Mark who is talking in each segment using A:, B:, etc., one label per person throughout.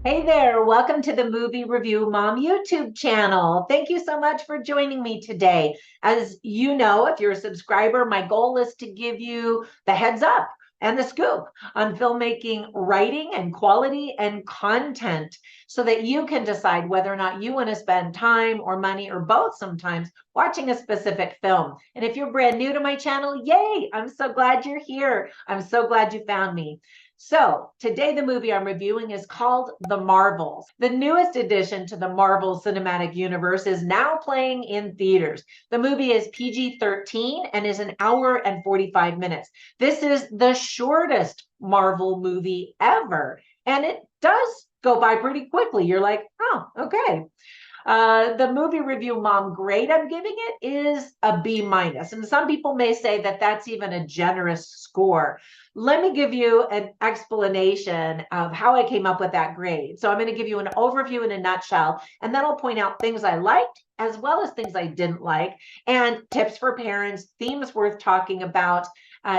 A: Hey there, welcome to the Movie Review Mom YouTube channel. Thank you so much for joining me today. As you know, if you're a subscriber, my goal is to give you the heads up and the scoop on filmmaking, writing, and quality and content so that you can decide whether or not you want to spend time or money or both sometimes watching a specific film. And if you're brand new to my channel, yay, I'm so glad you're here. I'm so glad you found me. So, today the movie I'm reviewing is called The Marvels. The newest addition to the Marvel Cinematic Universe is now playing in theaters. The movie is PG-13 and is an hour and 45 minutes. This is the shortest Marvel movie ever, and it does go by pretty quickly. You're like, oh, okay. The movie review mom grade I'm giving it is a B minus. And some people may say that that's even a generous score. Let me give you an explanation of how I came up with that grade. So I'm going to give you an overview in a nutshell, and then I'll point out things I liked as well as things I didn't like, and tips for parents, themes worth talking about,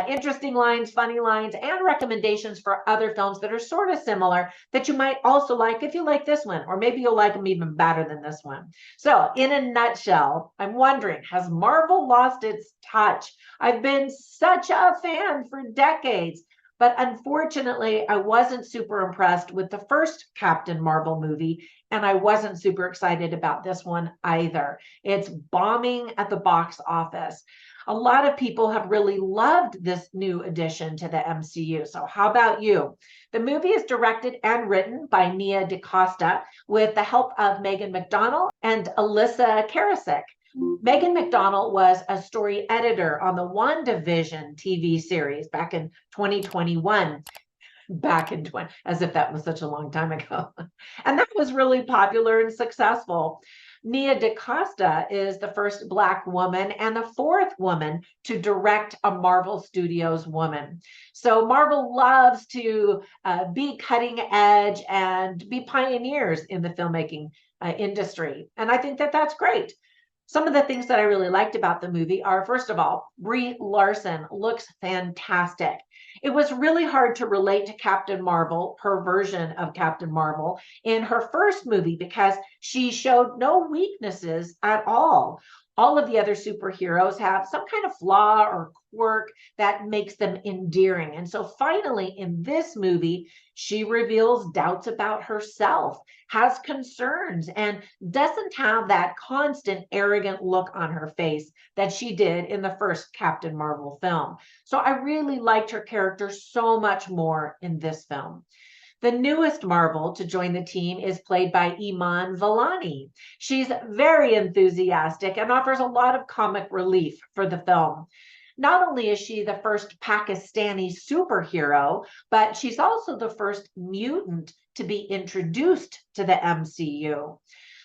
A: interesting lines, funny lines, and recommendations for other films that are sort of similar that you might also like if you like this one, or maybe you'll like them even better than this one. So, in a nutshell, I'm wondering, has Marvel lost its touch? I've been such a fan for decades, but unfortunately, I wasn't super impressed with the first Captain Marvel movie, and I wasn't super excited about this one either. It's bombing at the box office. A lot of people have really loved this new addition to the MCU. So, how about you? The movie is directed and written by Nia DaCosta with the help of Megan McDonnell and Alyssa Karasik. Megan McDonnell was a story editor on the WandaVision TV series back in 2021. Back in 20, as if that was such a long time ago. And that was really popular and successful. Nia DaCosta is the first Black woman and the fourth woman to direct a Marvel Studios woman. So Marvel loves to be cutting edge and be pioneers in the filmmaking industry. And I think that that's great. Some of the things that I really liked about the movie are, first of all, Brie Larson looks fantastic. It was really hard to relate to Captain Marvel, her version of Captain Marvel, in her first movie because she showed no weaknesses at all. All of the other superheroes have some kind of flaw or quirk that makes them endearing. And so finally, in this movie, she reveals doubts about herself, has concerns, and doesn't have that constant arrogant look on her face that she did in the first Captain Marvel film. So I really liked her character so much more in this film. The newest Marvel to join the team is played by Iman Vellani. She's very enthusiastic and offers a lot of comic relief for the film. Not only is she the first Pakistani superhero, but she's also the first mutant to be introduced to the MCU.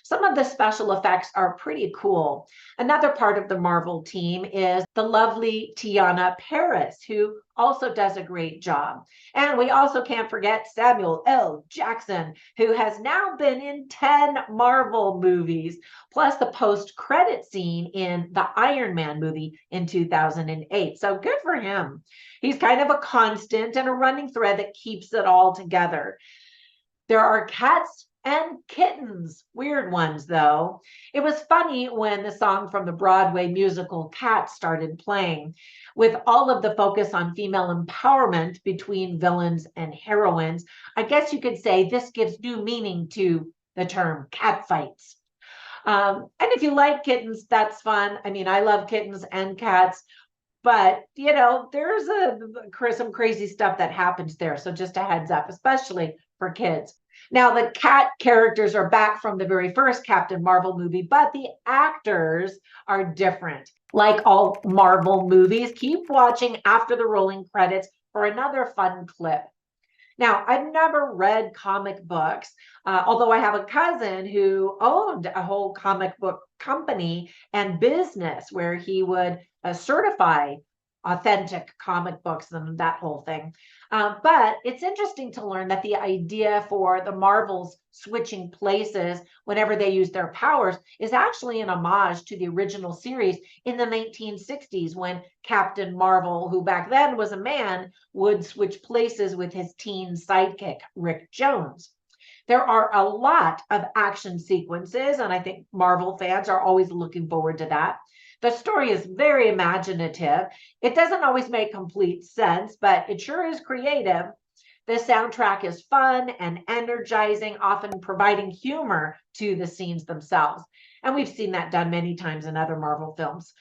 A: Some of the special effects are pretty cool. Another part of the Marvel team is the lovely Tiana Paris, who also does a great job. And we also can't forget Samuel L. Jackson, who has now been in 10 Marvel movies, plus the post-credit scene in the Iron Man movie in 2008. So good for him. He's kind of a constant and a running thread that keeps it all together. There are cats and kittens, weird ones though. It was funny when the song from the Broadway musical Cats started playing. With all of the focus on female empowerment between villains and heroines, I guess you could say this gives new meaning to the term catfights. And if you like kittens, that's fun. I mean, I love kittens and cats, but there's some crazy stuff that happens there. So just a heads up, especially for kids. Now, the cat characters are back from the very first Captain Marvel movie, but the actors are different. Like all Marvel movies, keep watching after the rolling credits for another fun clip. Now, I've never read comic books, although I have a cousin who owned a whole comic book company and business where he would certify authentic comic books and that whole thing. But it's interesting to learn that the idea for the Marvels switching places whenever they use their powers is actually an homage to the original series in the 1960s when Captain Marvel, who back then was a man, would switch places with his teen sidekick, Rick Jones. There are a lot of action sequences, and I think Marvel fans are always looking forward to that. The story is very imaginative. It doesn't always make complete sense, but it sure is creative. The soundtrack is fun and energizing, often providing humor to the scenes themselves. And we've seen that done many times in other Marvel films.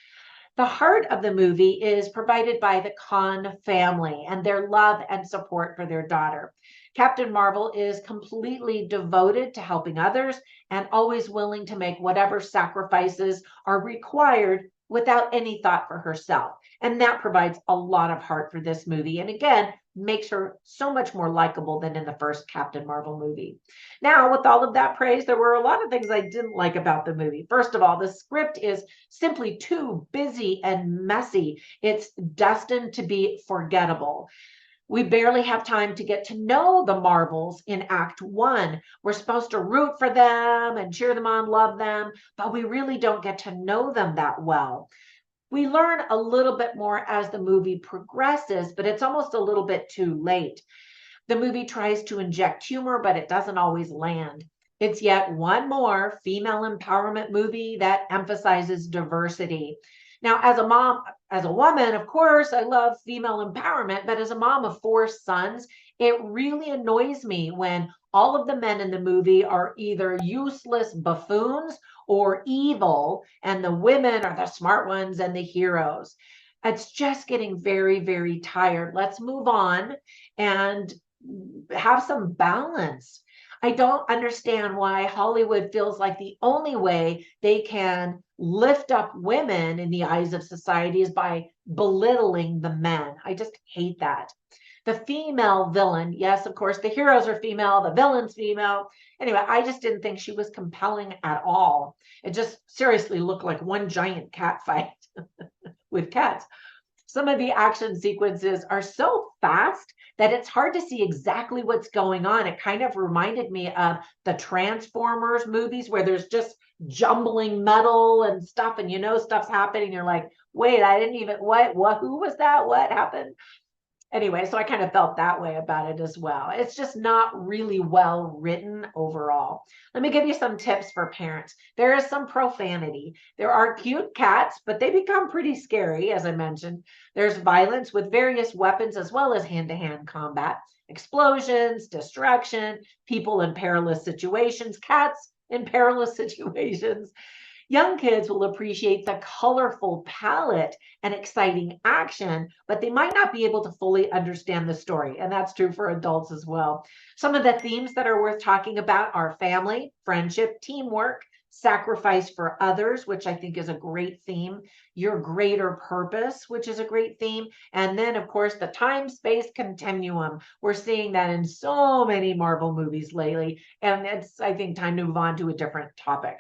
A: The heart of the movie is provided by the Khan family and their love and support for their daughter. Captain Marvel is completely devoted to helping others and always willing to make whatever sacrifices are required without any thought for herself. And that provides a lot of heart for this movie. And again, makes her so much more likable than in the first Captain Marvel movie. Now, with all of that praise, there were a lot of things I didn't like about the movie. First of all, the script is simply too busy and messy. It's destined to be forgettable. We barely have time to get to know the Marvels in Act 1. We're supposed to root for them and cheer them on, love them, but we really don't get to know them that well. We learn a little bit more as the movie progresses, but it's almost a little bit too late. The movie tries to inject humor, but it doesn't always land. It's yet one more female empowerment movie that emphasizes diversity. Now, as a mom, as a woman, of course, I love female empowerment, but as a mom of 4 sons, it really annoys me when all of the men in the movie are either useless buffoons or evil, and the women are the smart ones and the heroes. It's just getting very, very tired. Let's move on and have some balance. I don't understand why Hollywood feels like the only way they can lift up women in the eyes of society is by belittling the men. I just hate that. The female villain, yes, of course, the heroes are female, the villain's female. Anyway, I just didn't think she was compelling at all. It just seriously looked like one giant cat fight with cats. Some of the action sequences are so fast that it's hard to see exactly what's going on. It kind of reminded me of the Transformers movies where there's just jumbling metal and stuff, and stuff's happening. You're like, wait, I didn't even, what, who was that? What happened? Anyway, so I kind of felt that way about it as well. It's just not really well written overall. Let me give you some tips for parents. There is some profanity. There are cute cats, but they become pretty scary, as I mentioned. There's violence with various weapons as well as hand-to-hand combat, explosions, destruction, people in perilous situations, cats in perilous situations. Young kids will appreciate the colorful palette and exciting action, but they might not be able to fully understand the story. And that's true for adults as well. Some of the themes that are worth talking about are family, friendship, teamwork, sacrifice for others, which I think is a great theme, your greater purpose, which is a great theme. And then, of course, the time-space continuum. We're seeing that in so many Marvel movies lately. And it's, I think, time to move on to a different topic.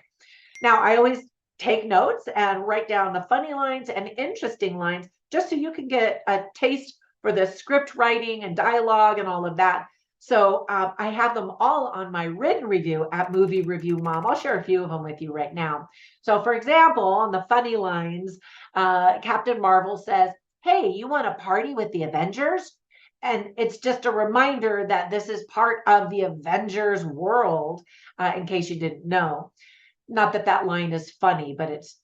A: Now, I always take notes and write down the funny lines and interesting lines just so you can get a taste for the script writing and dialogue and all of that. So I have them all on my written review at Movie Review Mom. I'll share a few of them with you right now. So for example, on the funny lines, Captain Marvel says, "Hey, you want to party with the Avengers?" And it's just a reminder that this is part of the Avengers world, in case you didn't know. Not that that line is funny, but it's,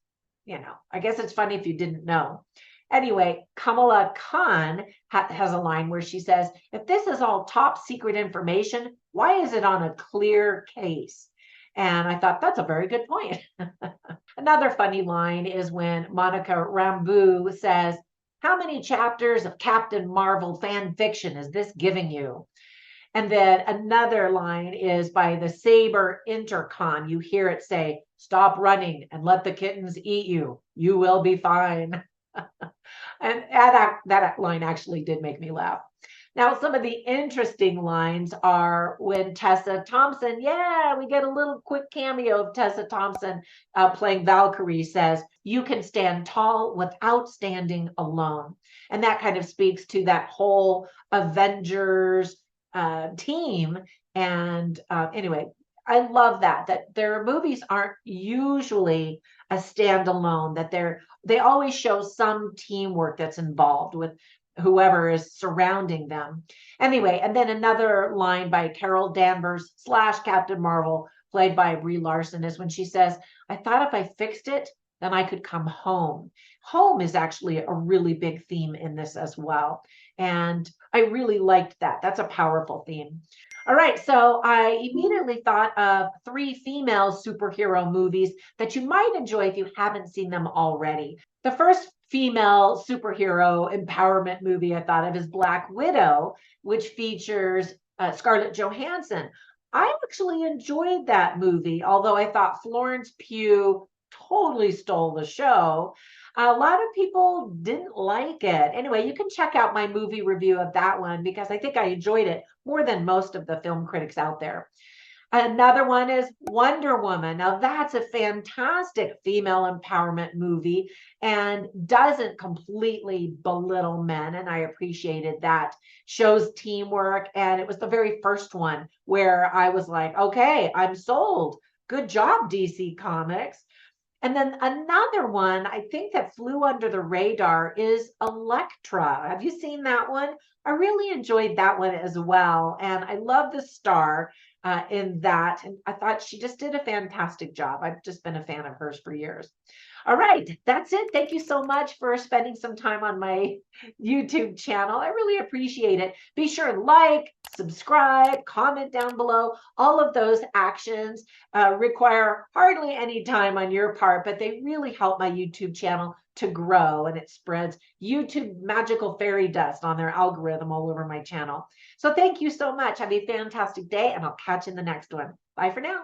A: I guess it's funny if you didn't know. Anyway, Kamala Khan has a line where she says, "If this is all top secret information, why is it on a clear case?" And I thought that's a very good point. Another funny line is when Monica Rambeau says, "How many chapters of Captain Marvel fan fiction is this giving you?" And then another line is by the Saber Intercom. You hear it say, "Stop running and let the kittens eat you. You will be fine." And that line actually did make me laugh. Now, some of the interesting lines are when Tessa Thompson, we get a little quick cameo of Tessa Thompson playing Valkyrie, says, "You can stand tall without standing alone." And that kind of speaks to that whole Avengers team. And anyway, I love that their movies aren't usually a standalone, that they always show some teamwork that's involved with whoever is surrounding them. Anyway, and then another line by Carol Danvers / Captain Marvel, played by Brie Larson, is when she says, I thought if I fixed it, then I could come home. Home is actually a really big theme in this as well. And I really liked that. That's a powerful theme. All right, so I immediately thought of 3 female superhero movies that you might enjoy if you haven't seen them already. The first female superhero empowerment movie I thought of is Black Widow, which features Scarlett Johansson. I actually enjoyed that movie, although I thought Florence Pugh totally stole the show. A lot of people didn't like it. Anyway, you can check out my movie review of that one because I think I enjoyed it more than most of the film critics out there. Another one is Wonder Woman. Now, that's a fantastic female empowerment movie and doesn't completely belittle men. And I appreciated that. Shows teamwork. And it was the very first one where I was like, okay, I'm sold. Good job, DC Comics. And then another one, I think that flew under the radar, is Elektra. Have you seen that one? I really enjoyed that one as well. And I love the star in that. And I thought she just did a fantastic job. I've just been a fan of hers for years. All right, that's it. Thank you so much for spending some time on my YouTube channel. I really appreciate it. Be sure to like, subscribe, comment down below. All of those actions require hardly any time on your part, but they really help my YouTube channel to grow, and it spreads YouTube magical fairy dust on their algorithm all over my channel. So thank you so much. Have a fantastic day, and I'll catch you in the next one. Bye for now.